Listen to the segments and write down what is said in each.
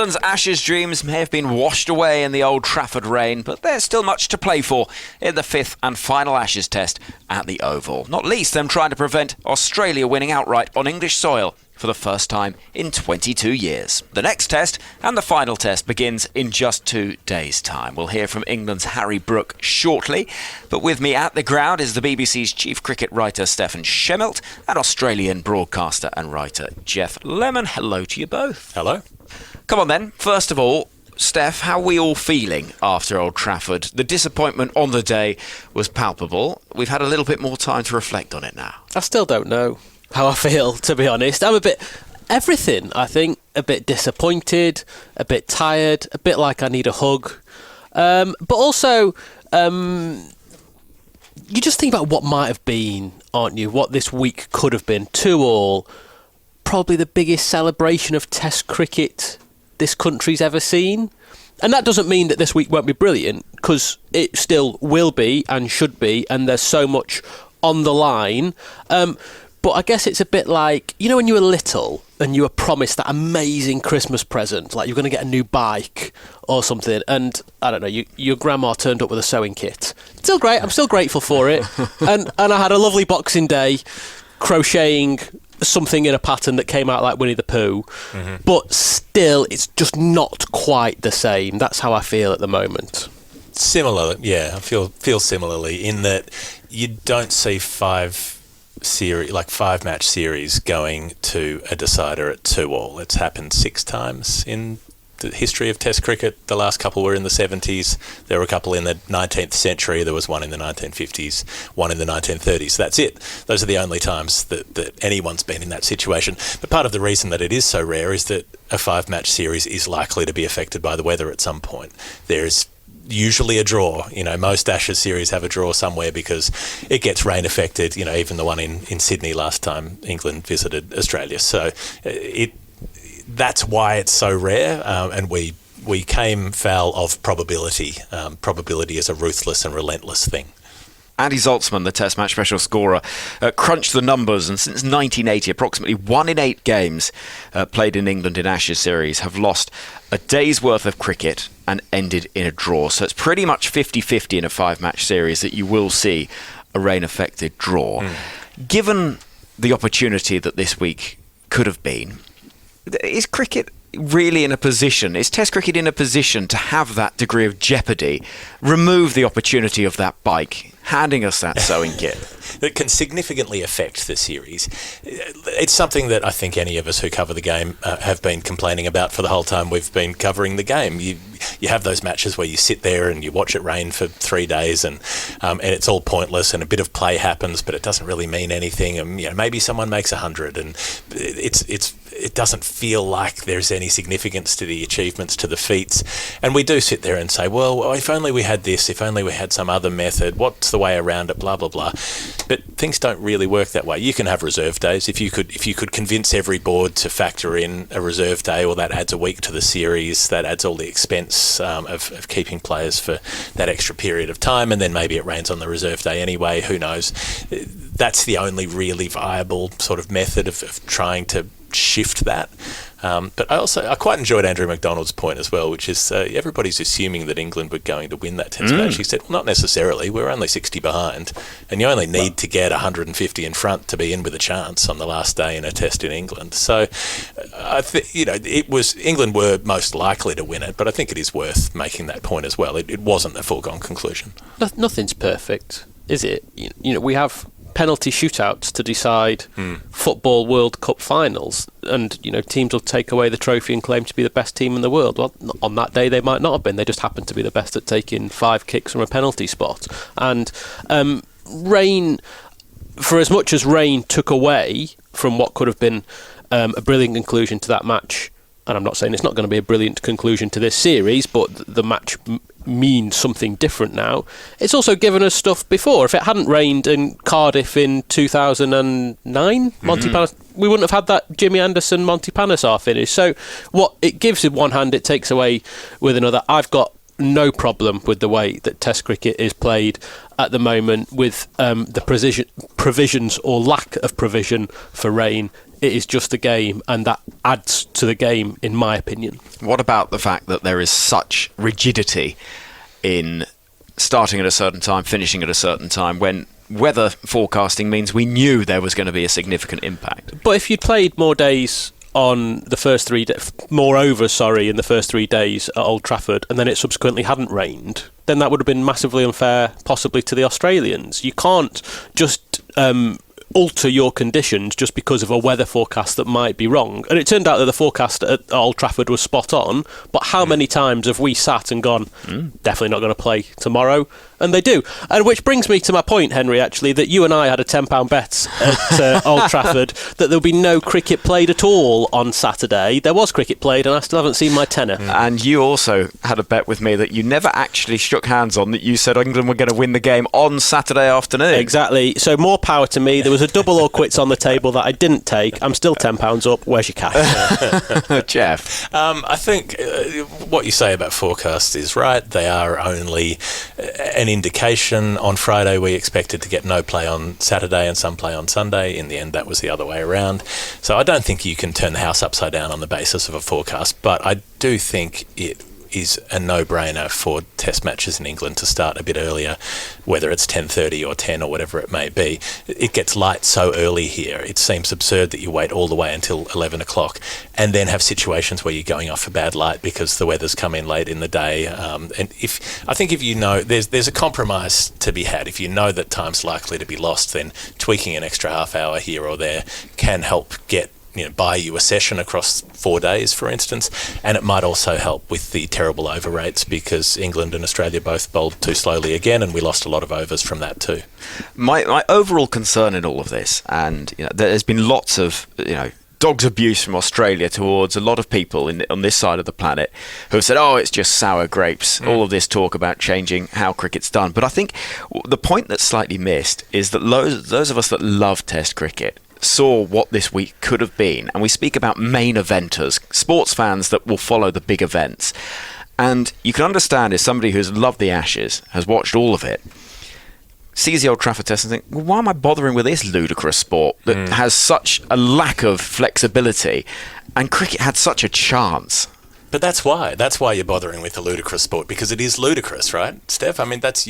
England's Ashes dreams may have been washed away in the old Trafford rain, but there's still much to play for in the fifth and final Ashes test at the Oval. Not least them trying to prevent Australia winning outright on English soil for the first time in 22 years. The next test and the final test begins in just 2 days' time. We'll hear from England's Harry Brook shortly, but with me at the ground is the BBC's chief cricket writer Stefan Schemmelt and Australian broadcaster and writer Jeff Lemon. Hello to you both. Hello. Come on then, first of all, Steph, how are we all feeling after Old Trafford? The disappointment on the day was palpable. We've had a little bit more time to reflect on it now. I still don't know how I feel, to be honest. I'm a bit everything, I think. A bit disappointed, a bit tired, a bit like I need a hug. But also, you just think about what might have been, aren't you? What this week could have been. 2-2, probably the biggest celebration of Test cricket this country's ever seen. And that doesn't mean that this week won't be brilliant, because it still will be and should be, and there's so much on the line. But I guess it's a bit like, you know, when you were little and you were promised that amazing Christmas present, like you're going to get a new bike or something, and I don't know, your grandma turned up with a sewing kit. Still great, I'm still grateful for it. and I had a lovely Boxing Day crocheting something in a pattern that came out like Winnie the Pooh. Mm-hmm. But still, it's just not quite the same. That's how I feel at the moment. Similar, yeah, I feel similarly in that you don't see five match series going to a decider at 2-2. It's happened 6 times in the history of Test cricket. The last couple were in the 70s. There were a couple in the 19th century. There was one in the 1950s, one in the 1930s. That's it. Those are the only times that anyone's been in that situation. But part of the reason that it is so rare is that a 5-match series is likely to be affected by the weather at some point. There's usually a draw. You know, most Ashes series have a draw somewhere because it gets rain affected. You know, even the one in Sydney last time England visited Australia. So that's why it's so rare, and we came foul of probability. Probability is a ruthless and relentless thing. Andy Zaltzman, the Test match special scorer, crunched the numbers, and since 1980, approximately 1 in 8 games played in England in Ashes series have lost a day's worth of cricket and ended in a draw. So it's pretty much 50-50 in a 5-match series that you will see a rain-affected draw. Given the opportunity that this week could have been, is cricket really in a position, is Test cricket in a position to have that degree of jeopardy, remove the opportunity of that bike, handing us that sewing kit? That can significantly affect the series. It's something that I think any of us who cover the game have been complaining about for the whole time we've been covering the game. You have those matches where you sit there and you watch it rain for 3 days, and it's all pointless, and a bit of play happens, but it doesn't really mean anything. And you know, maybe someone makes 100, and it doesn't feel like there's any significance to the achievements, to the feats. And we do sit there and say, well, if only we had this, if only we had some other method, what's the way around it, blah, blah, blah. But things don't really work that way. You can have reserve days. If you could convince every board to factor in a reserve day, well, that adds a week to the series, that adds all the expense of keeping players for that extra period of time, and then maybe it rains on the reserve day anyway, who knows. That's the only really viable sort of method of trying to shift that. But I quite enjoyed Andrew McDonald's point as well, which is everybody's assuming that England were going to win that Test match. He said, well, not necessarily. We're only 60 behind, and you only need to get 150 in front to be in with a chance on the last day in a Test in England. So, England were most likely to win it, but I think it is worth making that point as well. It wasn't a foregone conclusion. Nothing's perfect, is it? You know, we have penalty shootouts to decide football World Cup finals, and you know, teams will take away the trophy and claim to be the best team in the world. Well, on that day they might not have been. They just happened to be the best at taking 5 kicks from a penalty spot. And rain, for as much as rain took away from what could have been a brilliant conclusion to that match, and I'm not saying it's not going to be a brilliant conclusion to this series, but the match means something different now. It's also given us stuff before. If it hadn't rained in Cardiff in 2009, Monty Panesar, we wouldn't have had that Jimmy Anderson Monty Panesar finish. So what it gives with one hand, it takes away with another. I've got no problem with the way that Test cricket is played at the moment, with the provisions or lack of provision for rain. It is just a game, and that adds to the game, in my opinion. What about the fact that there is such rigidity in starting at a certain time, finishing at a certain time, when weather forecasting means we knew there was going to be a significant impact? But if you'd played more days on the first 3 days, in the first 3 days at Old Trafford, and then it subsequently hadn't rained, then that would have been massively unfair, possibly to the Australians. You can't just alter your conditions just because of a weather forecast that might be wrong. And it turned out that the forecast at Old Trafford was spot on, but how many times have we sat and gone, definitely not going to play tomorrow? And they do. And which brings me to my point, Henry, actually, that you and I had a £10 bet at Old Trafford that there'll be no cricket played at all on Saturday. There was cricket played, and I still haven't seen my tenner. And you also had a bet with me that you never actually shook hands on, that you said England were going to win the game on Saturday afternoon. Exactly. So more power to me. There was a double or quits on the table that I didn't take. I'm still £10 up. Where's your cash? Jeff? I think what you say about forecasts is right. They are only an indication. On Friday we expected to get no play on Saturday and some play on Sunday. In the end that was the other way around. So I don't think you can turn the house upside down on the basis of a forecast, but I do think it is a no-brainer for test matches in England to start a bit earlier, whether it's 10:30 or 10 or whatever it may be. It gets light so early here. It seems absurd that you wait all the way until 11 o'clock and then have situations where you're going off for bad light because the weather's come in late in the day. And if you know, there's a compromise to be had. If you know that time's likely to be lost, then tweaking an extra half hour here or there can help buy you a session across 4 days, for instance, and it might also help with the terrible over rates because England and Australia both bowled too slowly again, and we lost a lot of overs from that too. My overall concern in all of this, and there's been lots of dog's abuse from Australia towards a lot of people on this side of the planet who have said, oh, it's just sour grapes, all of this talk about changing how cricket's done. But I think the point that's slightly missed is that those of us that love Test cricket saw what this week could have been, and we speak about main eventers, sports fans that will follow the big events, and you can understand as somebody who's loved the Ashes, has watched all of it, sees the Old Trafford Test and think, well, why am I bothering with this ludicrous sport that has such a lack of flexibility, and cricket had such a chance? But that's why you're bothering with a ludicrous sport, because it is ludicrous, right, Steph? I mean, that's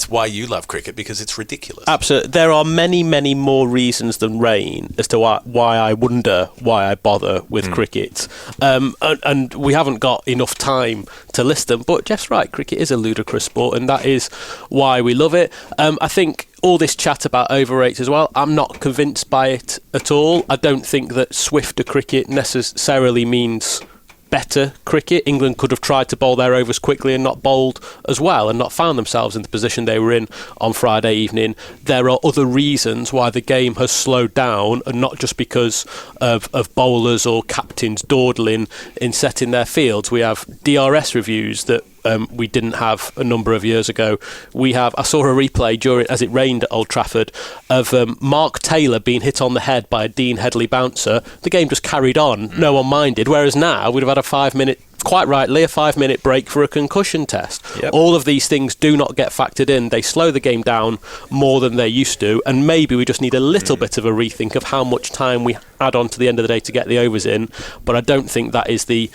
why you love cricket, because it's ridiculous. Absolutely. There are many, many more reasons than rain as to why I wonder why I bother with cricket. And we haven't got enough time to list them, but Jeff's right, cricket is a ludicrous sport, and that is why we love it. I think all this chat about overrates as well, I'm not convinced by it at all. I don't think that swifter cricket necessarily means better cricket. England could have tried to bowl their overs quickly and not bowled as well, and not found themselves in the position they were in on Friday evening. There are other reasons why the game has slowed down, and not just because of bowlers or captains dawdling in setting their fields. We have DRS reviews that we didn't have a number of years ago. I saw a replay as it rained at Old Trafford of Mark Taylor being hit on the head by a Dean Headley bouncer. The game just carried on, no one minded, whereas now we'd have had a 5-minute, quite rightly, a 5-minute break for a concussion test. Yep. All of these things do not get factored in. They slow the game down more than they used to, and maybe we just need a little bit of a rethink of how much time we add on to the end of the day to get the overs in. But I don't think that is the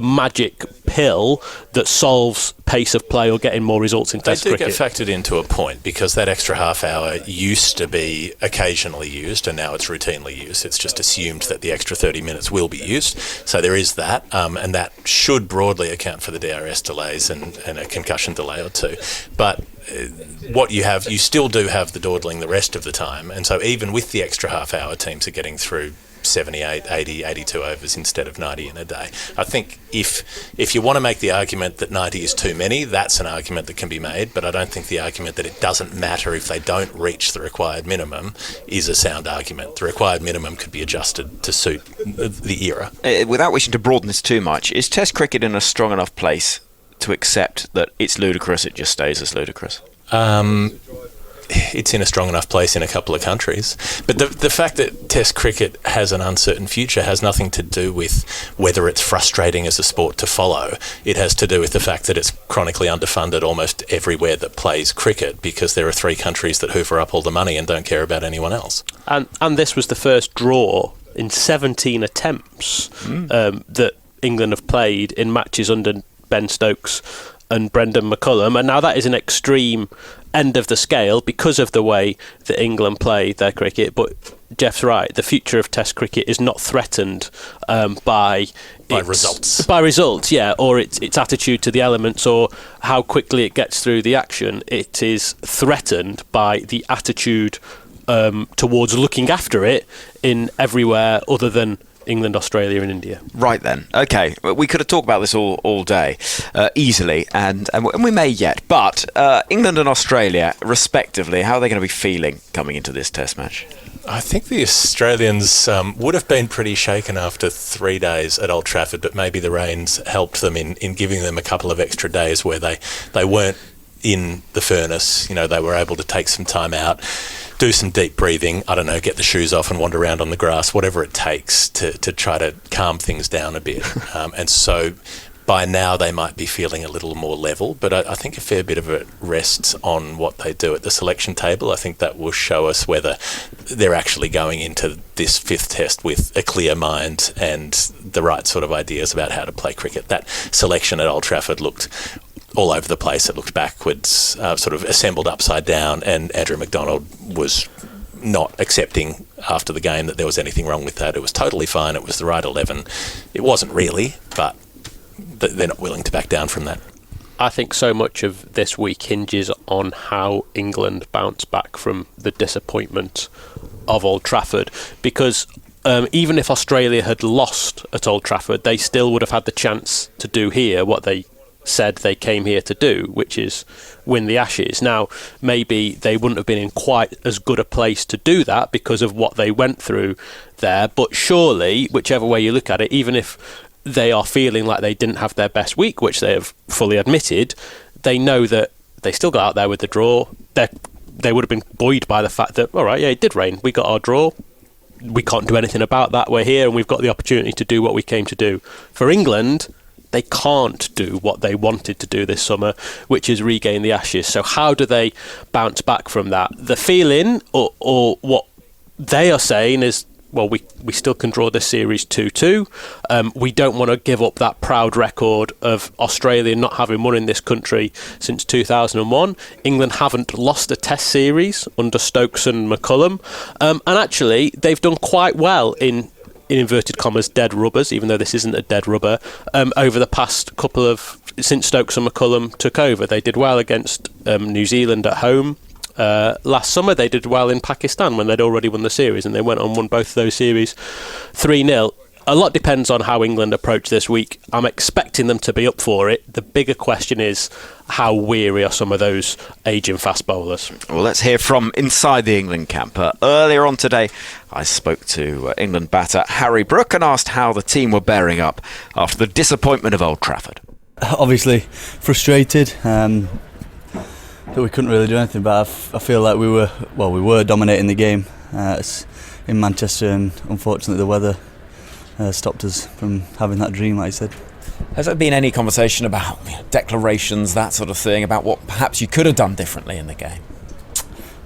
magic pill that solves pace of play or getting more results in Test cricket. They do get factored into a point, because that extra half hour used to be occasionally used, and now it's routinely used. It's just assumed that the extra 30 minutes will be used. So there is that, and that should broadly account for the DRS delays and a concussion delay or two. But what you still do have the dawdling the rest of the time, and so even with the extra half hour, teams are getting through 78, 80, 82 overs instead of 90 in a day. I think if you want to make the argument that 90 is too many, that's an argument that can be made, but I don't think the argument that it doesn't matter if they don't reach the required minimum is a sound argument. The required minimum could be adjusted to suit the era. Without wishing to broaden this too much, is Test cricket in a strong enough place to accept that it's ludicrous, it just stays as ludicrous? it's in a strong enough place in a couple of countries. But the fact that Test cricket has an uncertain future has nothing to do with whether it's frustrating as a sport to follow. It has to do with the fact that it's chronically underfunded almost everywhere that plays cricket, because there are 3 countries that hoover up all the money and don't care about anyone else. And this was the first draw in 17 attempts that England have played in matches under Ben Stokes and Brendan McCullum, and now that is an extreme end of the scale because of the way that England play their cricket. But Jeff's right, the future of Test cricket is not threatened by results. By results, yeah, or its attitude to the elements or how quickly it gets through the action. It is threatened by the attitude towards looking after it in everywhere other than England, Australia and India. Right then. Okay. We could have talked about this all day easily, and we may yet. But England and Australia, respectively, how are they going to be feeling coming into this Test match? I think the Australians would have been pretty shaken after 3 days at Old Trafford, but maybe the rains helped them in giving them a couple of extra days where they weren't in the furnace. You know, they were able to take some time out, do some deep breathing, I don't know, get the shoes off and wander around on the grass, whatever it takes to try to calm things down a bit. And so by now they might be feeling a little more level, but I think a fair bit of it rests on what they do at the selection table. I think that will show us whether they're actually going into this 5th Test with a clear mind and the right sort of ideas about how to play cricket. That selection at Old Trafford looked all over the place. It looked backwards, sort of assembled upside down, and Andrew McDonald was not accepting after the game that there was anything wrong with that. It was totally fine. It was the right 11. It wasn't really, but they're not willing to back down from that. I think so much of this week hinges on how England bounce back from the disappointment of Old Trafford, because even if Australia had lost at Old Trafford, they still would have had the chance to do here what they said they came here to do, which is win the Ashes. Now, maybe they wouldn't have been in quite as good a place to do that because of what they went through there, but surely, whichever way you look at it, even if they are feeling like they didn't have their best week, which they have fully admitted, they know that they still got out there with the draw. They would have been buoyed by the fact that, all right, yeah, it did rain, we got our draw, we can't do anything about that, we're here and we've got the opportunity to do what we came to do. For England, they can't do what they wanted to do this summer, which is regain the Ashes. So how do they bounce back from that? The feeling, or what they are saying is, well, we still can draw this series 2-2. We don't want to give up that proud record of Australia not having won in this country since 2001. England haven't lost a Test series under Stokes and McCullum. And actually, they've done quite well in inverted commas, dead rubbers, even though this isn't a dead rubber, over the past couple of, since Stokes and McCullum took over. They did well against New Zealand at home. Last summer they did well in Pakistan when they'd already won the series, and they went on and won both of those series 3-0. A lot depends on how England approach this week. I'm expecting them to be up for it. The bigger question is, how weary are some of those ageing fast bowlers? Well, let's hear from inside the England camp. Earlier on today, I spoke to England batter Harry Brook and asked how the team were bearing up after the disappointment of Old Trafford. Obviously frustrated that we couldn't really do anything, but I feel like we were dominating the game in Manchester, and unfortunately the weather stopped us from having that dream, like I said. Has there been any conversation about declarations, that sort of thing, about what perhaps you could have done differently in the game?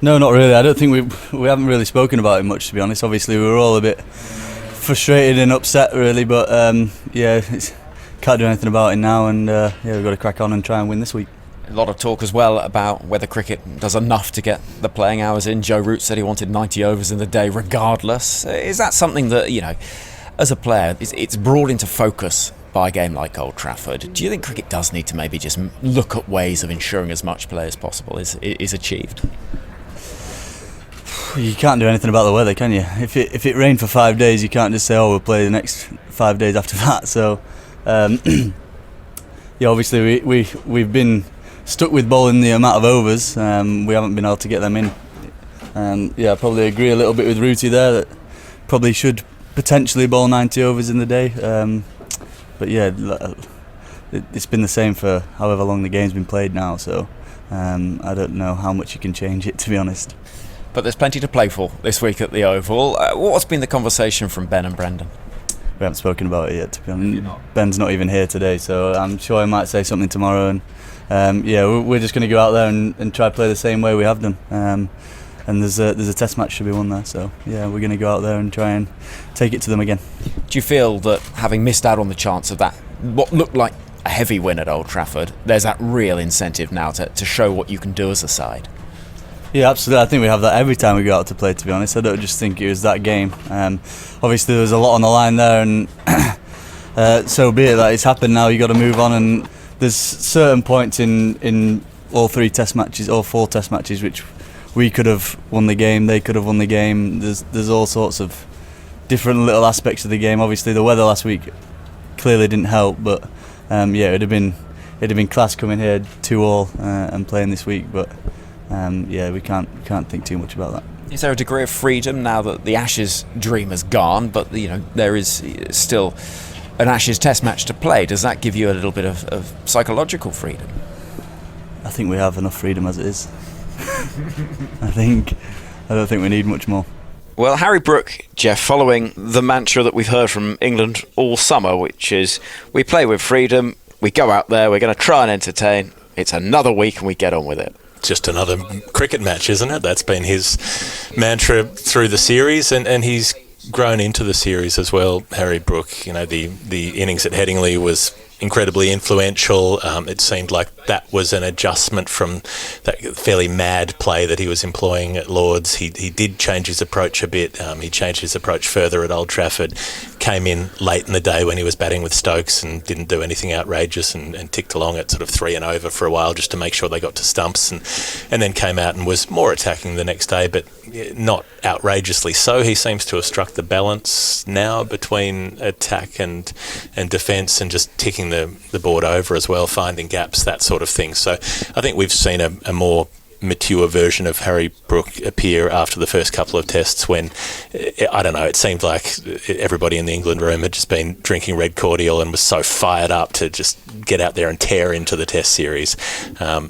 No, not really. I don't think we haven't really spoken about it much, to be honest. Obviously, we were all a bit frustrated and upset, really, but can't do anything about it now, and we've got to crack on and try and win this week. A lot of talk as well about whether cricket does enough to get the playing hours in. Joe Root said he wanted 90 overs in the day regardless. Is that something that, as a player, it's brought into focus by a game like Old Trafford? Do you think cricket does need to maybe just look at ways of ensuring as much play as possible is achieved? You can't do anything about the weather, can you? If it rained for 5 days, you can't just say, we'll play the next 5 days after that. So, obviously we've been stuck with bowling the amount of overs. We haven't been able to get them in. I probably agree a little bit with Rooty there that probably should potentially bowl 90 overs in the day. But it's been the same for however long the game's been played now. So I don't know how much you can change it, to be honest. But there's plenty to play for this week at the Oval. What's been the conversation from Ben and Brendan? We haven't spoken about it yet, to be honest. Ben's not even here today, so I'm sure he might say something tomorrow. And we're just going to go out there and try to play the same way we have done. And there's a test match to be won there, so yeah, we're going to go out there and try and take it to them again. Do you feel that having missed out on the chance of that, what looked like a heavy win at Old Trafford, there's that real incentive now to show what you can do as a side? Yeah, absolutely. I think we have that every time we go out to play, to be honest. I don't just think it was that game. Obviously there was a lot on the line there, and so be it that it's happened now. You've got to move on, and there's certain points in all 3 test matches, or 4 test matches, which we could have won the game, they could have won the game. There's all sorts of different little aspects of the game. Obviously the weather last week clearly didn't help, but it'd have been class coming here 2-2 and playing this week, but we can't think too much about that. Is there a degree of freedom now that the Ashes dream has gone, but there is still an Ashes test match to play? Does that give you a little bit of psychological freedom? I think we have enough freedom as it is. I don't think we need much more. Well, Harry Brook, Jeff, following the mantra that we've heard from England all summer, which is we play with freedom, we go out there, we're going to try and entertain, it's another week and we get on with it. Just another cricket match, isn't it? That's been his mantra through the series, and he's grown into the series as well, Harry Brook. The innings at Headingley was incredibly influential. It seemed like that was an adjustment from that fairly mad play that he was employing at Lord's. He did change his approach a bit. He changed his approach further at Old Trafford. Came in late in the day when he was batting with Stokes and didn't do anything outrageous and ticked along at sort of 3 and over for a while just to make sure they got to stumps, and then came out and was more attacking the next day, but not outrageously so. He seems to have struck the balance now between attack and defence, and just ticking the board over as well, finding gaps, that sort of thing. So I think we've seen a more mature version of Harry Brook appear after the first couple of tests, when, I don't know, it seemed like everybody in the England room had just been drinking red cordial and was so fired up to just get out there and tear into the test series.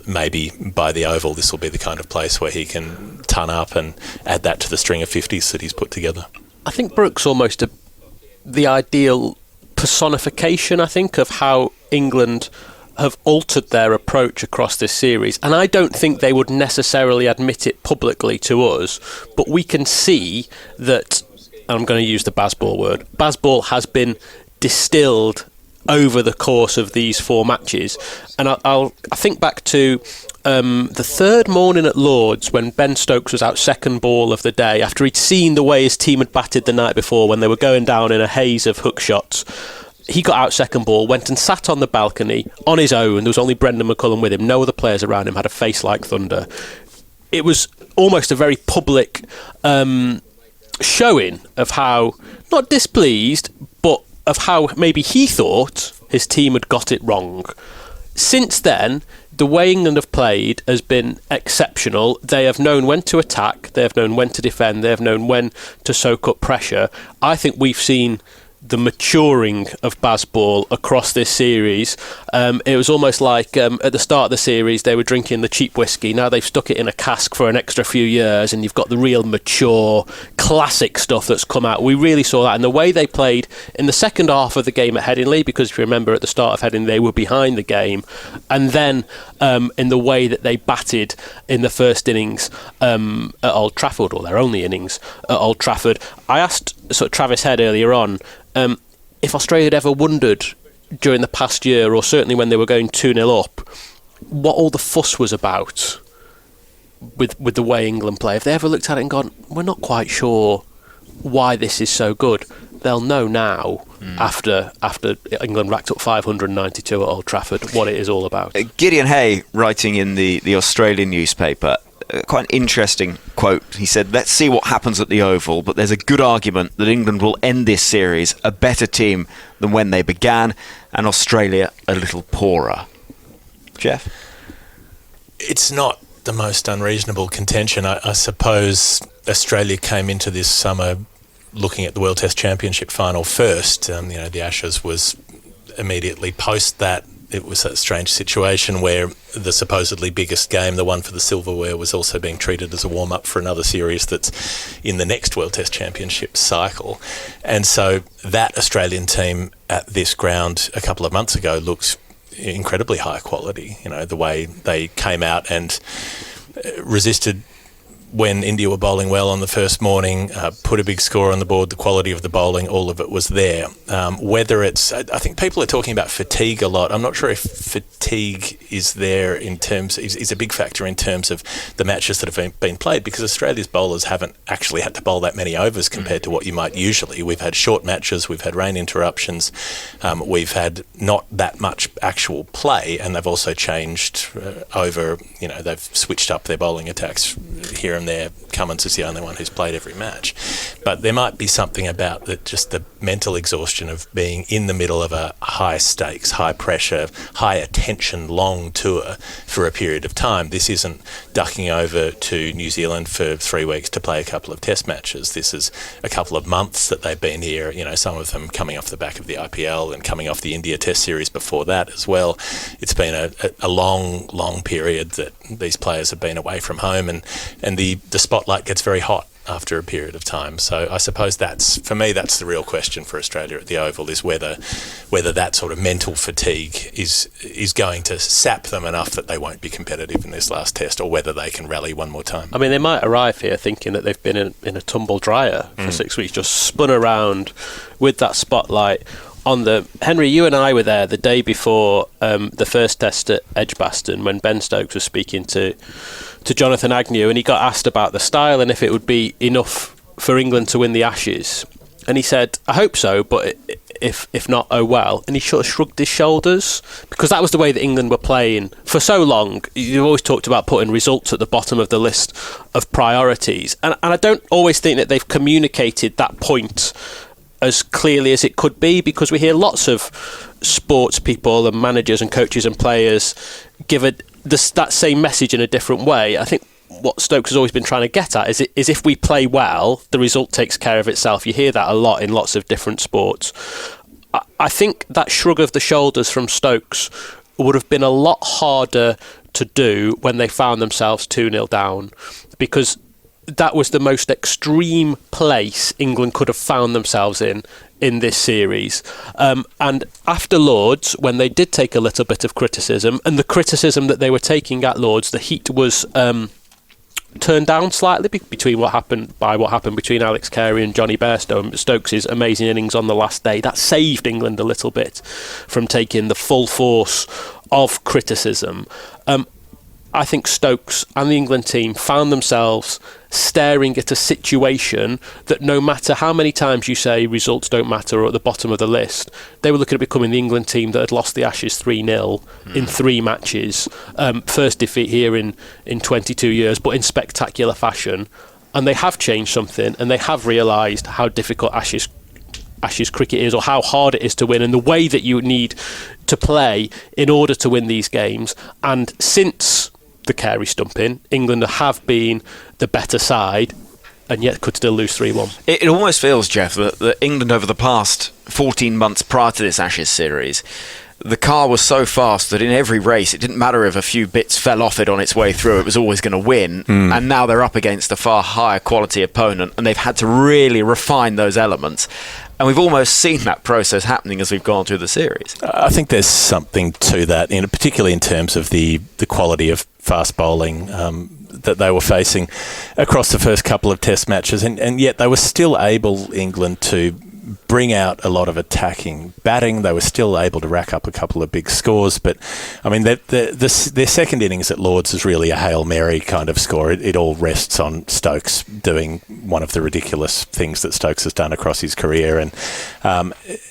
Maybe by the Oval this will be the kind of place where he can ton up and add that to the string of 50s that he's put together. I think Brook's almost the ideal personification, I think, of how England have altered their approach across this series, and I don't think they would necessarily admit it publicly to us, but we can see that, and I'm going to use the Bazball word, Bazball has been distilled over the course of these 4 matches. And I think back to the third morning at Lord's, when Ben Stokes was out second ball of the day, after he'd seen the way his team had batted the night before when they were going down in a haze of hook shots. He got out second ball, went and sat on the balcony on his own. There was only Brendan McCullum with him. No other players around him. Had a face like thunder. It was almost a very public showing of how, not displeased, but of how maybe he thought his team had got it wrong. Since then, the way England have played has been exceptional. They have known when to attack. They have known when to defend. They have known when to soak up pressure. I think we've seen the maturing of Bazball across this series. It was almost like at the start of the series they were drinking the cheap whiskey. Now they've stuck it in a cask for an extra few years, and you've got the real mature classic stuff that's come out. We really saw that in the way they played in the second half of the game at Headingley, because if you remember at the start of Headingley they were behind the game, and then in the way that they batted in the first innings at Old Trafford, or their only innings at Old Trafford. I asked sort of Travis Head earlier on if Australia had ever wondered during the past year, or certainly when they were going 2-0 up, what all the fuss was about with the way England play. If they ever looked at it and gone, we're not quite sure why this is so good, they'll know now after England racked up 592 at Old Trafford what it is all about. Gideon Hay, writing in the Australian newspaper, quite an interesting quote. He said, let's see what happens at the Oval, but there's a good argument that England will end this series a better team than when they began, and Australia a little poorer. Jeff? It's not the most unreasonable contention. I suppose Australia came into this summer looking at the World Test Championship final first. The Ashes was immediately post that. it was a strange situation where the supposedly biggest game, the one for the silverware, was also being treated as a warm-up for another series that's in the next World Test Championship cycle. And so that Australian team at this ground a couple of months ago looks incredibly high quality. You know, the way they came out and resisted when India were bowling well on the first morning, put a big score on the board, the quality of the bowling, all of it was there. Whether it's, I think people are talking about fatigue a lot. I'm not sure if fatigue is there is a big factor in terms of the matches that have been played, because Australia's bowlers haven't actually had to bowl that many overs compared to what you might usually. We've had short matches, we've had rain interruptions, we've had not that much actual play, and they've also changed over, they've switched up their bowling attacks here and there. Cummins is the only one who's played every match. But there might be something about just the mental exhaustion of being in the middle of a high stakes, high pressure, high attention, long tour for a period of time. This isn't ducking over to New Zealand for 3 weeks to play a couple of test matches. This is a couple of months that they've been here, some of them coming off the back of the IPL and coming off the India Test series before that as well. It's been a long, long period that these players have been away from home, and the spotlight gets very hot after a period of time. So I suppose that's the real question for Australia at the Oval, is whether that sort of mental fatigue is going to sap them enough that they won't be competitive in this last test, or whether they can rally one more time. I mean, they might arrive here thinking that they've been in a tumble dryer for 6 weeks, just spun around with that spotlight on the... Henry, you and I were there the day before the first test at Edgbaston, when Ben Stokes was speaking to Jonathan Agnew, and he got asked about the style and if it would be enough for England to win the Ashes. And he said, I hope so, but if not, oh well. And he sort of shrugged his shoulders, because that was the way that England were playing for so long. You've always talked about putting results at the bottom of the list of priorities. And I don't always think that they've communicated that point as clearly as it could be, because we hear lots of sports people and managers and coaches and players give that same message in a different way. I think what Stokes has always been trying to get at is if we play well, the result takes care of itself. You hear that a lot in lots of different sports. I think that shrug of the shoulders from Stokes would have been a lot harder to do when they found themselves 2-0 down, because that was the most extreme place England could have found themselves in this series. And after Lord's, when they did take a little bit of criticism, and the criticism that they were taking at Lord's, the heat was turned down slightly between what happened between Alex Carey and Johnny Bairstow. Stokes' amazing innings on the last day, that saved England a little bit from taking the full force of criticism. I think Stokes and the England team found themselves staring at a situation that, no matter how many times you say results don't matter or at the bottom of the list, they were looking at becoming the England team that had lost the Ashes 3-0 in 3 matches. First defeat here in 22 years, but in spectacular fashion. And they have changed something, and they have realised how difficult Ashes cricket is, or how hard it is to win, and the way that you need to play in order to win these games. And since the Carey stumping, England have been the better side, and yet could still lose 3-1. It almost feels, Jeff, that England over the past 14 months prior to this Ashes series, the car was so fast that in every race it didn't matter if a few bits fell off it on its way through, it was always going to win. And now they're up against a far higher quality opponent, and they've had to really refine those elements. And we've almost seen that process happening as we've gone through the series. I think there's something to that, particularly in terms of the quality of fast bowling that they were facing across the first couple of test matches. And yet they were still able, England, to bring out a lot of attacking batting. They were still able to rack up a couple of big scores. But, I mean, their second innings at Lord's is really a Hail Mary kind of score. It all rests on Stokes doing one of the ridiculous things that Stokes has done across his career. And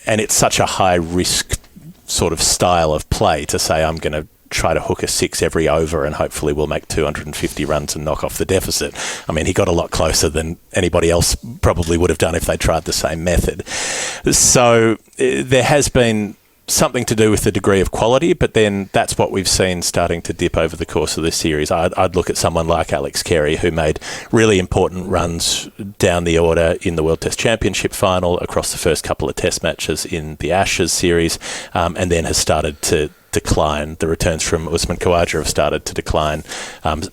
it's such a high-risk sort of style of play to say, I'm going to try to hook a 6 every over and hopefully we'll make 250 runs and knock off the deficit. I mean, he got a lot closer than anybody else probably would have done if they tried the same method. So there has been something to do with the degree of quality, but then that's what we've seen starting to dip over the course of this series. I'd look at someone like Alex Carey, who made really important runs down the order in the World Test Championship final, across the first couple of test matches in the Ashes series, and then has started to decline. The returns from Usman Khawaja have started to decline.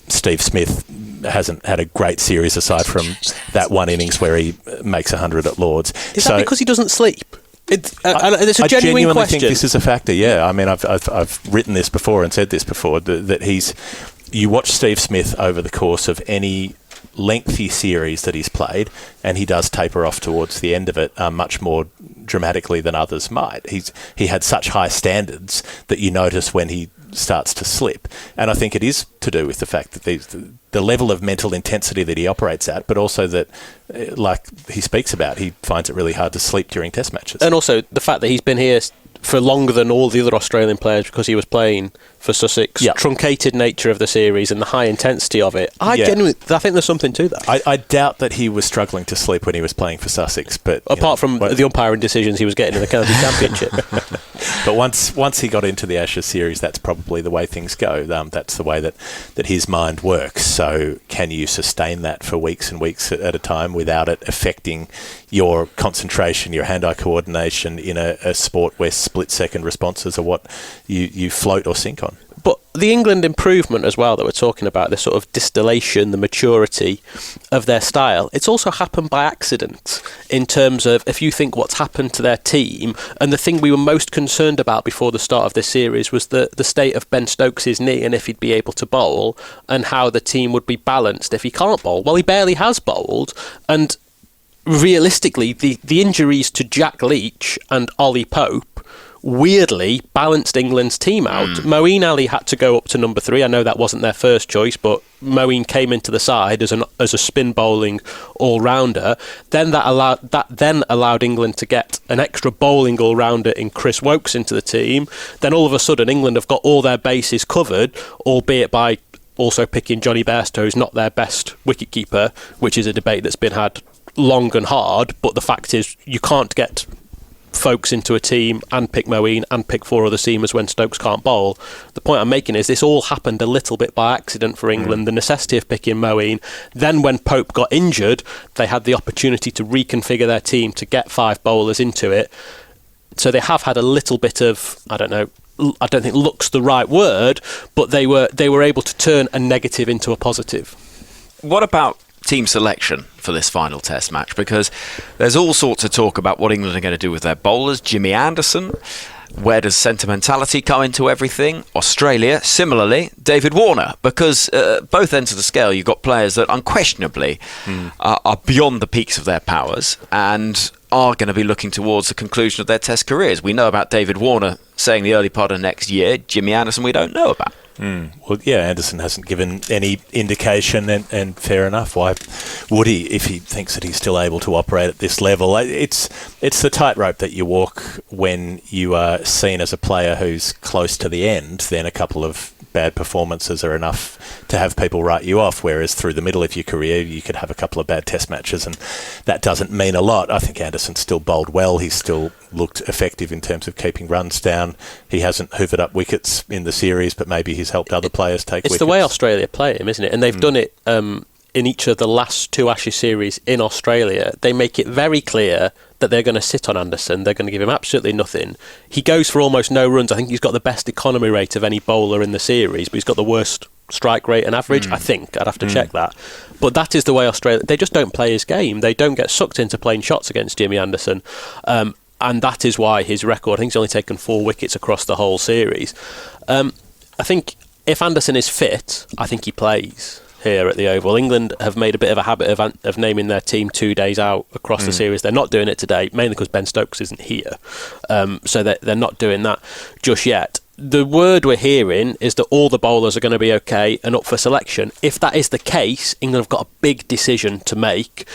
Steve Smith hasn't had a great series aside from that one innings where he makes 100 at Lords. Is that because he doesn't sleep? It's a genuine genuinely question. think this is a factor. Yeah, I mean, I've written this before and said this before that you watch Steve Smith over the course of any lengthy series that he's played, and he does taper off towards the end of it much more dramatically than others might. He had such high standards that you notice when he starts to slip, and I think it is to do with the fact that the level of mental intensity that he operates at, but also that, like he speaks about, he finds it really hard to sleep during Test matches. And also the fact that he's been here for longer than all the other Australian players because he was playing for Sussex. Yep. Truncated nature of the series and the high intensity of it. I think there's something to that. I doubt that he was struggling to sleep when he was playing for Sussex, but apart from the umpiring decisions he was getting in the county championship. But once he got into the Ashes series, that's probably the way things go. That's the way that his mind works. So can you sustain that for weeks and weeks at a time without it affecting your concentration, your hand-eye coordination in a sport where split-second responses are what you float or sink on? But the England improvement as well that we're talking about, this sort of distillation, the maturity of their style, it's also happened by accident in terms of, if you think what's happened to their team, and the thing we were most concerned about before the start of this series was the state of Ben Stokes' knee and if he'd be able to bowl and how the team would be balanced if he can't bowl. Well, he barely has bowled, and realistically, the injuries to Jack Leach and Ollie Pope weirdly balanced England's team out. Moeen Ali had to go up to number 3. I know that wasn't their first choice, but Moeen came into the side as a spin bowling all-rounder. Then that allowed England to get an extra bowling all-rounder in Chris Wokes into the team. Then all of a sudden England have got all their bases covered, albeit by also picking Johnny Bairstow, who's not their best wicketkeeper, which is a debate that's been had long and hard. But the fact is, you can't get folks into a team and pick Moeen and pick 4 other seamers when Stokes can't bowl. The point I'm making is this all happened a little bit by accident for England, the necessity of picking Moeen. Then when Pope got injured, they had the opportunity to reconfigure their team to get 5 bowlers into it. So they have had a little bit of, I don't think luck's the right word, but they were able to turn a negative into a positive. What about team selection for this final Test match? Because there's all sorts of talk about what England are going to do with their bowlers. Jimmy Anderson, where does sentimentality come into everything? Australia, similarly, David Warner, because both ends of the scale, you've got players that unquestionably are beyond the peaks of their powers and are going to be looking towards the conclusion of their Test careers. We know about David Warner saying the early part of next year. Jimmy Anderson we don't know about. Well, yeah, Anderson hasn't given any indication, and fair enough. Why would he if he thinks that he's still able to operate at this level? It's the tightrope that you walk when you are seen as a player who's close to the end. Then a couple of bad performances are enough to have people write you off, whereas through the middle of your career you could have a couple of bad Test matches and that doesn't mean a lot. I think Anderson still bowled well. He's still looked effective in terms of keeping runs down. He hasn't hoovered up wickets in the series, but maybe he's helped other players take wickets. It's the way Australia play him, isn't it? And they've done it in each of the last 2 Ashes series in Australia. They make it very clear that they're going to sit on Anderson. They're going to give him absolutely nothing. He goes for almost no runs. I think he's got the best economy rate of any bowler in the series, but he's got the worst strike rate and average, I think. I'd have to check that. But that is the way Australia... They just don't play his game. They don't get sucked into playing shots against Jimmy Anderson. And that is why his record... I think he's only taken 4 wickets across the whole series. I think if Anderson is fit, I think he plays here at the Oval. England have made a bit of a habit of naming their team 2 days out across the series. They're not doing it today, mainly because Ben Stokes isn't here. So they're not doing that just yet. The word we're hearing is that all the bowlers are going to be okay and up for selection. If that is the case, England have got a big decision to make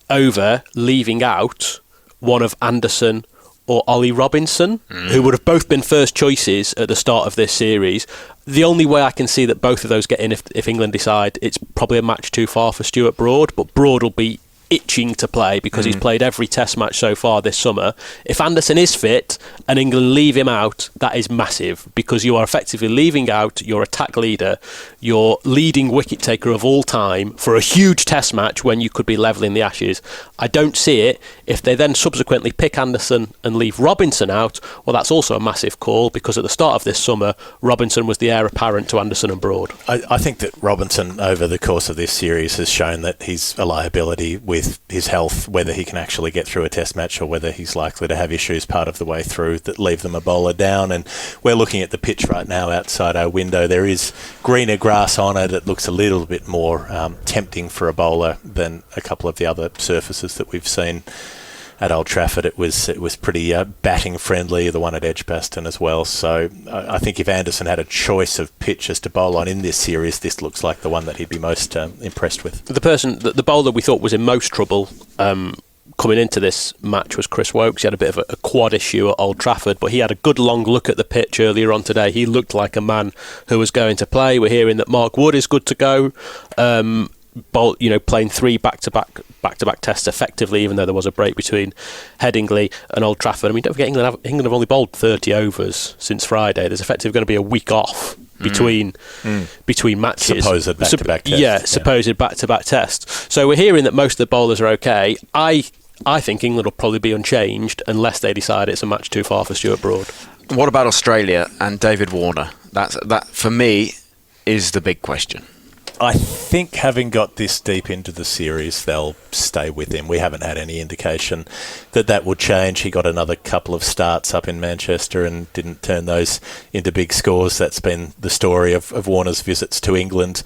over leaving out one of Anderson or Ollie Robinson, who would have both been first choices at the start of this series. The only way I can see that both of those get in if England decide it's probably a match too far for Stuart Broad, but Broad will be itching to play because he's played every test match so far this summer. If Anderson is fit and England leave him out, that is massive, because you are effectively leaving out your attack leader, your leading wicket taker of all time, for a huge test match when you could be levelling the Ashes. I don't see it. If they then subsequently pick Anderson and leave Robinson out, well, that's also a massive call, because at the start of this summer, Robinson was the heir apparent to Anderson and Broad. I think that Robinson, over the course of this series, has shown that he's a liability with his health, whether he can actually get through a test match or whether he's likely to have issues part of the way through that leave them a bowler down. And we're looking at the pitch right now outside our window. There is greener grass on it. It looks a little bit more tempting for a bowler than a couple of the other surfaces that we've seen at Old Trafford. It was pretty batting friendly, the one at Edgbaston as well. So I think if Anderson had a choice of pitches to bowl on in this series, this looks like the one that he'd be most impressed with. The bowler we thought was in most trouble coming into this match was Chris Wokes. He had a bit of a quad issue at Old Trafford, but he had a good long look at the pitch earlier on today. He looked like a man who was going to play. We're hearing that Mark Wood is good to go. Playing 3 back-to-back tests effectively, even though there was a break between Headingley and Old Trafford. I mean, don't forget, England have only bowled 30 overs since Friday. There's effectively going to be a week off between matches. Supposed back-to-back tests. Supposed back-to-back tests. So we're hearing that most of the bowlers are okay. I think England will probably be unchanged unless they decide it's a match too far for Stuart Broad. What about Australia and David Warner? That for me is the big question. I think having got this deep into the series, they'll stay with him. We haven't had any indication that would change. He got another couple of starts up in Manchester and didn't turn those into big scores. That's been the story of Warner's visits to England,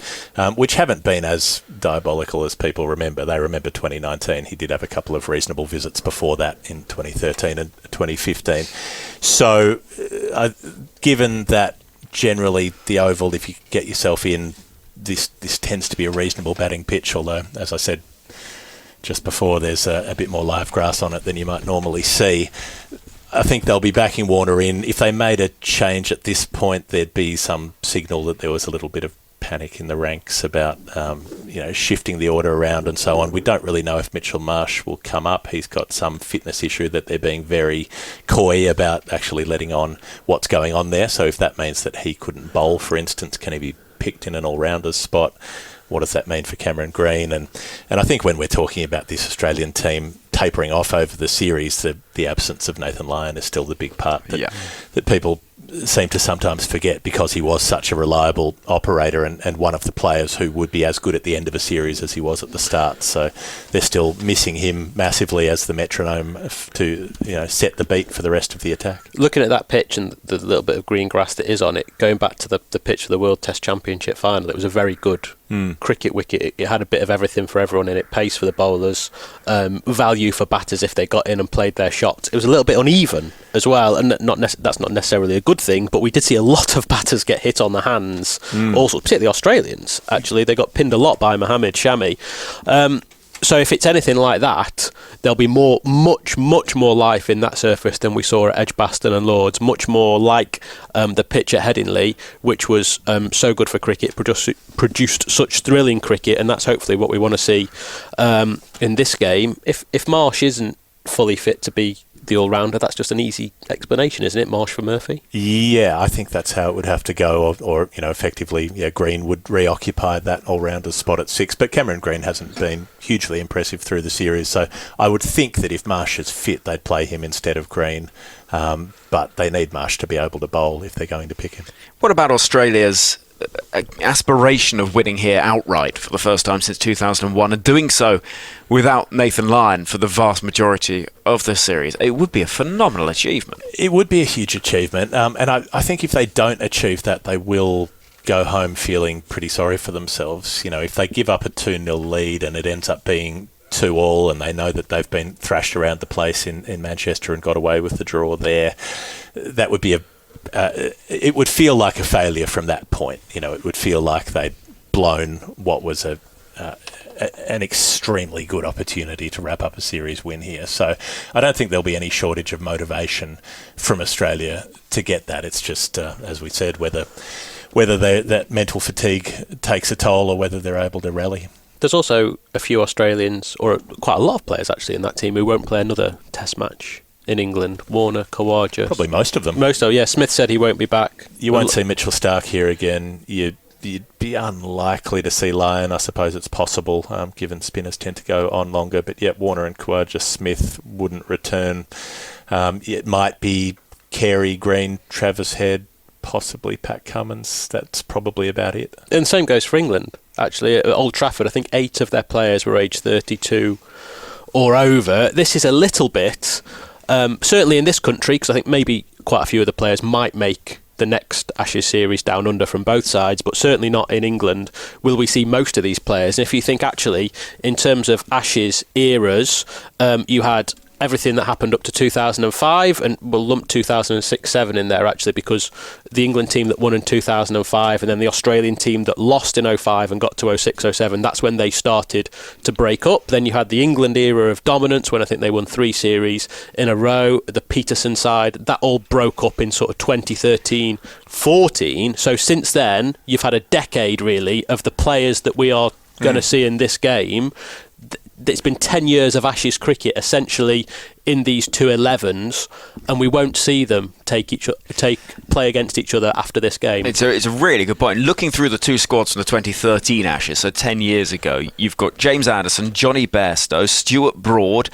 which haven't been as diabolical as people remember. They remember 2019. He did have a couple of reasonable visits before that in 2013 and 2015. So given that generally the Oval, if you get yourself in, this tends to be a reasonable batting pitch, although, as I said just before, there's a bit more live grass on it than you might normally see. I think they'll be backing Warner in. If they made a change at this point, there'd be some signal that there was a little bit of panic in the ranks about shifting the order around and so on. We don't really know if Mitchell Marsh will come up. He's got some fitness issue that they're being very coy about actually letting on what's going on there. So if that means that he couldn't bowl, for instance, can he be picked in an all-rounders spot? What does that mean for Cameron Green? And I think when we're talking about this Australian team tapering off over the series, the absence of Nathan Lyon is still the big part that people seem to sometimes forget, because he was such a reliable operator and one of the players who would be as good at the end of a series as he was at the start. So they're still missing him massively as the metronome to set the beat for the rest of the attack. Looking at that pitch and the little bit of green grass that is on it, going back to the pitch of the World Test Championship final, it was a very good cricket wicket. It had a bit of everything for everyone in it. Pace for the bowlers, value for batters if they got in and played their shots. It was a little bit uneven as well, and that's not necessarily a good thing, but we did see a lot of batters get hit on the hands, also particularly Australians. Actually, they got pinned a lot by Mohammed Shami. So if it's anything like that, there'll be much more life in that surface than we saw at Edgbaston and Lords. Much more like the pitch at Headingley, which was so good for cricket, produced such thrilling cricket, and that's hopefully what we want to see in this game. If Marsh isn't fully fit to be the all-rounder, that's just an easy explanation, isn't it? Marsh for Murphy? Yeah, I think that's how it would have to go, or effectively, Green would reoccupy that all-rounder spot at 6. But Cameron Green hasn't been hugely impressive through the series, so I would think that if Marsh is fit, they'd play him instead of Green. But they need Marsh to be able to bowl if they're going to pick him. What about Australia's aspiration of winning here outright for the first time since 2001, and doing so without Nathan Lyon for the vast majority of this series? It would be a phenomenal achievement. It would be a huge achievement, and I think if they don't achieve that, they will go home feeling pretty sorry for themselves. If they give up a 2-0 lead and it ends up being 2-2, and they know that they've been thrashed around the place in Manchester and got away with the draw there, that would be it would feel like a failure from that point. It would feel like they'd blown what was an extremely good opportunity to wrap up a series win here. So I don't think there'll be any shortage of motivation from Australia to get that. It's just, as we said, whether that mental fatigue takes a toll or whether they're able to rally. There's also a few Australians, or quite a lot of players actually in that team, who won't play another Test match in England. Warner, Kawaja. Probably most of them. Yeah. Smith said he won't be back. You won't see Mitchell Starc here again. You'd be unlikely to see Lyon. I suppose it's possible, given spinners tend to go on longer. But yeah, Warner and Kawaja, Smith wouldn't return. It might be Carey, Green, Travis Head, possibly Pat Cummins. That's probably about it. And the same goes for England, actually. At Old Trafford, I think 8 of their players were aged 32 or over. This is a little bit, certainly in this country, because I think maybe quite a few of the players might make the next Ashes series down under from both sides, but certainly not in England will we see most of these players. And if you think actually in terms of Ashes eras, you had everything that happened up to 2005, and we'll lump 2006-07 in there actually, because the England team that won in 2005 and then the Australian team that lost in 05 and got to 06-07, that's when they started to break up. Then you had the England era of dominance when I think they won 3 series in a row. The Peterson side, that all broke up in sort of 2013-14. So since then, you've had a decade really of the players that we are going to see in this game. It's been 10 years of Ashes cricket essentially in these 2 11s, and we won't see them play against each other after this game. It's a really good point. Looking through the 2 squads from the 2013 Ashes, so 10 years ago, you've got James Anderson, Johnny Bairstow, Stuart Broad,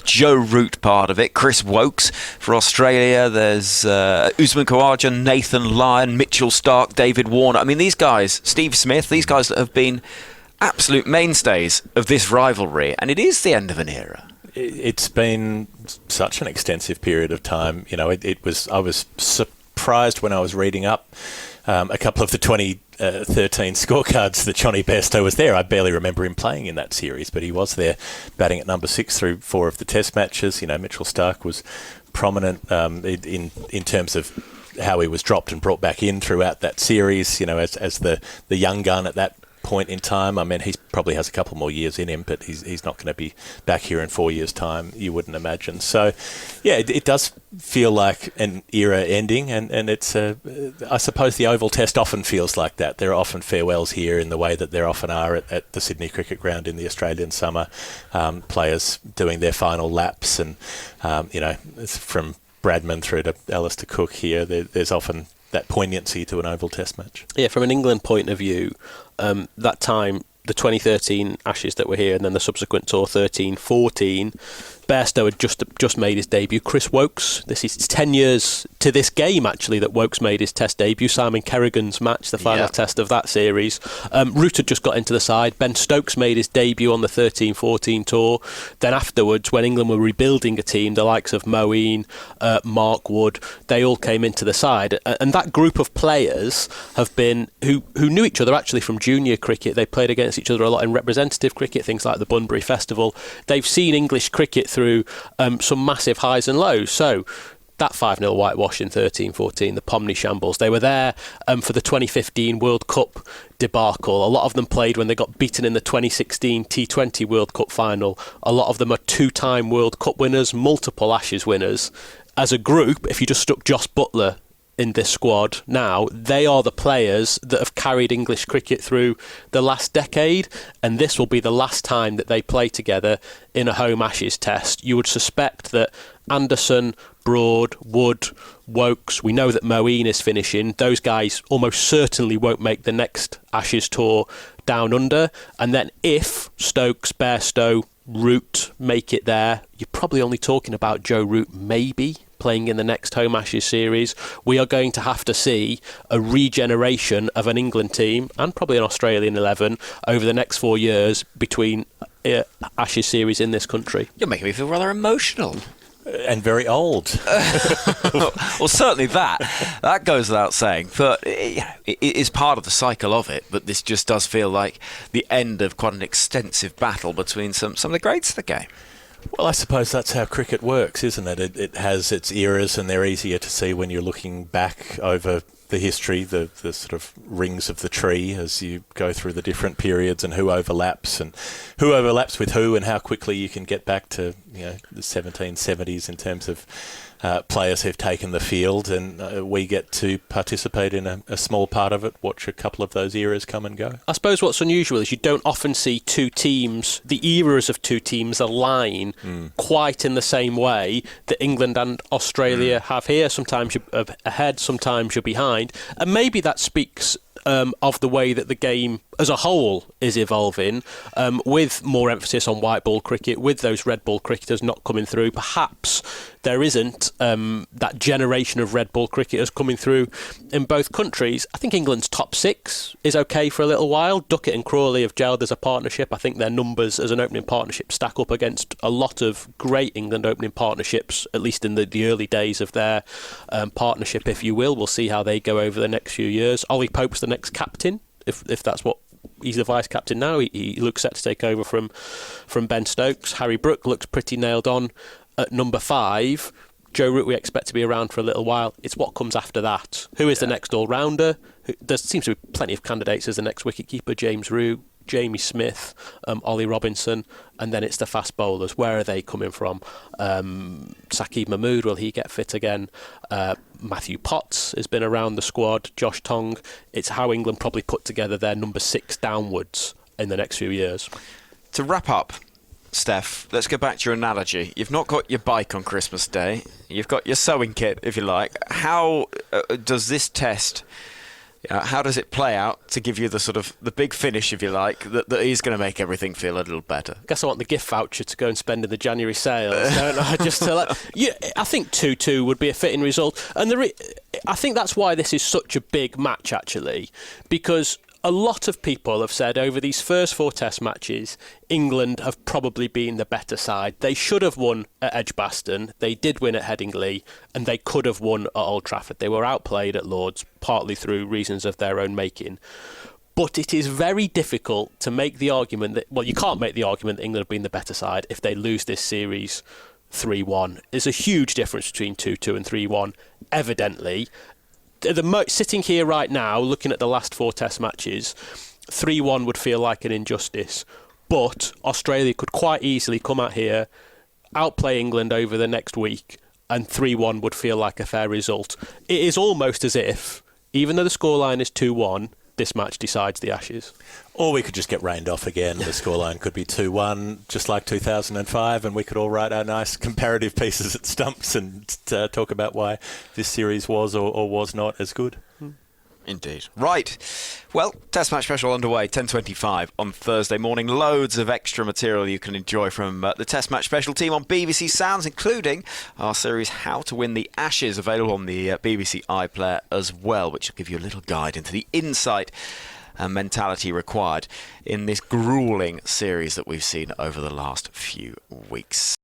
Joe Root part of it, Chris Wokes for Australia, there's Usman Khawaja, Nathan Lyon, Mitchell Starc, David Warner. I mean, these guys, Steve Smith, these guys that have been absolute mainstays of this rivalry, and it is the end of an era. It's been such an extensive period of time. You know, I was surprised when I was reading up a couple of the 2013 scorecards that Johnny Bairstow was there. I barely remember him playing in that series, but he was there batting at number 6 through 4 of the Test matches. You know, Mitchell Starc was prominent in terms of how he was dropped and brought back in throughout that series. You know, as the young gun at that point in time. I mean, he probably has a couple more years in him, but he's not going to be back here in 4 years' time, you wouldn't imagine. So, yeah, it does feel like an era ending, and it's I suppose the Oval Test often feels like that. There are often farewells here in the way that there often are at the Sydney Cricket Ground in the Australian summer, players doing their final laps, and, you know, it's from Bradman through to Alistair Cook here. There's often that poignancy to an Oval Test match. Yeah, from an England point of view, that time, the 2013 Ashes that were here, and then the subsequent tour 13-14, Bairstow had just made his debut. Chris Wokes, this is 10 years to this game actually that Wokes made his Test debut. Simon Kerrigan's match, the final Test of that series. Root had just got into the side. Ben Stokes made his debut on the 13-14 tour. Then afterwards, when England were rebuilding a team, the likes of Moeen, Mark Wood, they all came into the side. And that group of players have been who knew each other actually from junior cricket. They played against each other a lot in representative cricket, things like the Bunbury Festival. They've seen English cricket through some massive highs and lows. So that 5-0 whitewash in 13-14, the Pomney shambles, they were there for the 2015 World Cup debacle. A lot of them played when they got beaten in the 2016 T20 World Cup final. A lot of them are 2-time World Cup winners, multiple Ashes winners. As a group, if you just stuck Joss Buttler in this squad now, they are the players that have carried English cricket through the last decade, and this will be the last time that they play together in a home Ashes test. You would suspect that Anderson, Broad, Wood, Wokes, we know that Moeen is finishing. Those guys almost certainly won't make the next Ashes tour down under, and then if Stokes, Bairstow, Root make it there, you're probably only talking about Joe Root maybe playing in the next home Ashes series. We are going to have to see a regeneration of an England team and probably an Australian 11 over the next 4 years between Ashes series in this country. You're making me feel rather emotional. And very old. Well, certainly that goes without saying. But it is part of the cycle of it. But this just does feel like the end of quite an extensive battle between some of the greats of the game. Well, I suppose that's how cricket works, isn't it? It has its eras, and they're easier to see when you're looking back over the history, the sort of rings of the tree as you go through the different periods, and who overlaps with who, and how quickly you can get back to, you know, the 1770s in terms of players who've taken the field, and we get to participate in a small part of it, watch a couple of those eras come and go. I suppose what's unusual is you don't often see two teams, the eras of two teams align quite in the same way that England and Australia have here. Sometimes you're ahead, sometimes you're behind, and maybe that speaks of the way that the game as a whole is evolving, with more emphasis on white ball cricket, with those red ball cricketers not coming through. Perhaps there isn't that generation of red ball cricketers coming through in both countries. I think England's top six is okay for a little while. Duckett and Crawley have gelled as a partnership. I think their numbers as an opening partnership stack up against a lot of great England opening partnerships, at least in the early days of their partnership, if you will. We'll see how they go over the next few years. Ollie Pope's the next captain, if that's what he's the vice captain now. He looks set to take over from Ben Stokes. Harry Brook looks pretty nailed on at number 5. Joe Root we expect to be around for a little while. It's what comes after that. Who is the next all-rounder? There seems to be plenty of candidates as the next wicketkeeper. James Root, Jamie Smith, Ollie Robinson, and then it's the fast bowlers. Where are they coming from? Saqib Mahmood, will he get fit again? Matthew Potts has been around the squad. Josh Tong. It's how England probably put together their number 6 downwards in the next few years. To wrap up, Steph, let's go back to your analogy. You've not got your bike on Christmas Day. You've got your sewing kit, if you like. How does this test... how does it play out to give you the sort of the big finish, if you like, that is going to make everything feel a little better? I guess I want the gift voucher to go and spend in the January sales, don't I? Just to I think 2-2 would be a fitting result, and I think that's why this is such a big match, actually, because a lot of people have said over these first 4 Test matches, England have probably been the better side. They should have won at Edgbaston. They did win at Headingley, and they could have won at Old Trafford. They were outplayed at Lord's, partly through reasons of their own making. But it is very difficult to make the argument that, well, you can't make the argument that England have been the better side if they lose this series 3-1. There's a huge difference between 2-2 and 3-1, evidently. Sitting here right now, looking at the last 4 Test matches, 3-1 would feel like an injustice. But Australia could quite easily come out here, outplay England over the next week, and 3-1 would feel like a fair result. It is almost as if, even though the scoreline is 2-1, this match decides the Ashes. Or we could just get rained off again. The scoreline could be 2-1, just like 2005, and we could all write our nice comparative pieces at Stumps and talk about why this series was or was not as good. Indeed. Right. Well, Test Match Special underway, 10:25 on Thursday morning. Loads of extra material you can enjoy from the Test Match Special team on BBC Sounds, including our series How to Win the Ashes, available on the BBC iPlayer as well, which will give you a little guide into the insight and mentality required in this gruelling series that we've seen over the last few weeks.